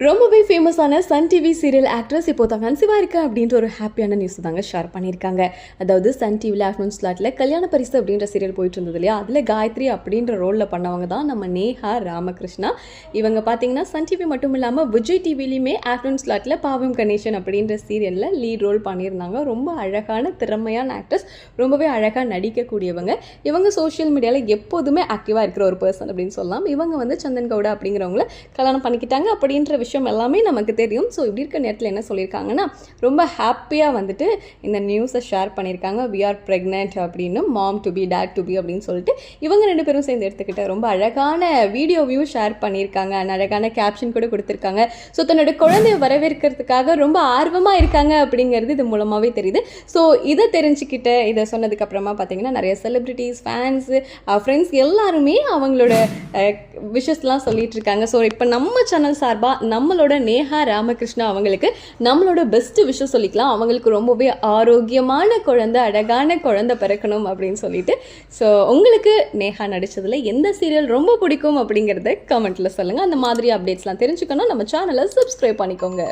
ரொம்பவே ஃபேமஸான Sun TV serial actress இப்போ தங்கன் சிவா இருக்கா அப்படின்ற ஒரு ஹாப்பியான நியூஸ் தாங்க ஷேர் பண்ணியிருக்காங்க. அதாவது சன் டிவியில் ஆஃப்டர்நூன் ஸ்லாட்டில் கல்யாண பரிசு அப்படின்ற சீரியல் போயிட்டு இருந்தது இல்லையா, அதில் காயத்ரி அப்படின்ற ரோலில் பண்ணவங்க தான் நம்ம நேஹா ராமகிருஷ்ணா. இவங்க பார்த்தீங்கன்னா சன் டிவி மட்டும் இல்லாமல் விஜய் டிவிலையுமே ஆஃப்டர்நூன் ஸ்லாட்டில் பாவம் கணேசன் அப்படின்ற சீரியலில் லீட் ரோல் பண்ணியிருந்தாங்க. ரொம்ப அழகான திறமையான ஆக்ட்ரஸ், ரொம்பவே அழகாக நடிக்கக்கூடியவங்க. இவங்க சோஷியல் மீடியாவில் எப்போதுமே ஆக்டிவாக இருக்கிற ஒரு பர்சன் அப்படின்னு சொல்லலாம். இவங்க வந்து சந்தன் கவுடா அப்படிங்கிறவங்கள கல்யாணம் பண்ணிக்கிட்டாங்க அப்படின்ற விஷயம் எல்லாமே நமக்கு தெரியும். ஸோ இப்படி இருக்க நேரத்தில் என்ன சொல்லியிருக்காங்கன்னா, ரொம்ப ஹாப்பியாக வந்துட்டு இந்த நியூஸை ஷேர் பண்ணியிருக்காங்க. வி ஆர் ப்ரெக்னென்ட் அப்படின்னு, mom to be dad to be அப்படின்னு சொல்லிட்டு இவங்க ரெண்டு பேரும் சேர்ந்து எடுத்துக்கிட்ட ரொம்ப அழகான வீடியோவையும் ஷேர் பண்ணியிருக்காங்க. அழகான கேப்ஷன் கூட கொடுத்துருக்காங்க. ஸோ தன்னோட குழந்தைய வரவேற்கிறதுக்காக ரொம்ப ஆர்வமாக இருக்காங்க அப்படிங்கிறது இது மூலமாகவே தெரியுது. ஸோ இதை தெரிஞ்சுக்கிட்ட இதை சொன்னதுக்கப்புறமா பார்த்தீங்கன்னா நிறைய செலிப்ரிட்டிஸ், ஃபேன்ஸு, ஃப்ரெண்ட்ஸ் எல்லாருமே அவங்களோட விஷஸ்லாம் சொல்லிட்டு இருக்காங்க. ஸோ இப்போ நம்ம சேனல் சார்பாக நம்மளோட நேஹா ராமகிருஷ்ணா அவங்களுக்கு நம்மளோட பெஸ்ட்டு விஷயம் சொல்லிக்கலாம். அவங்களுக்கு ரொம்பவே ஆரோக்கியமான குழந்தை, அழகான குழந்தை பிறக்கணும் அப்படின்னு சொல்லிட்டு. ஸோ உங்களுக்கு நேஹா நடித்ததில் எந்த சீரியல் ரொம்ப பிடிக்கும் அப்படிங்கிறத கமெண்ட்டில் சொல்லுங்கள். அந்த மாதிரி அப்டேட்ஸ்லாம் தெரிஞ்சுக்கணும் நம்ம சேனலை சப்ஸ்கிரைப் பண்ணிக்கோங்க.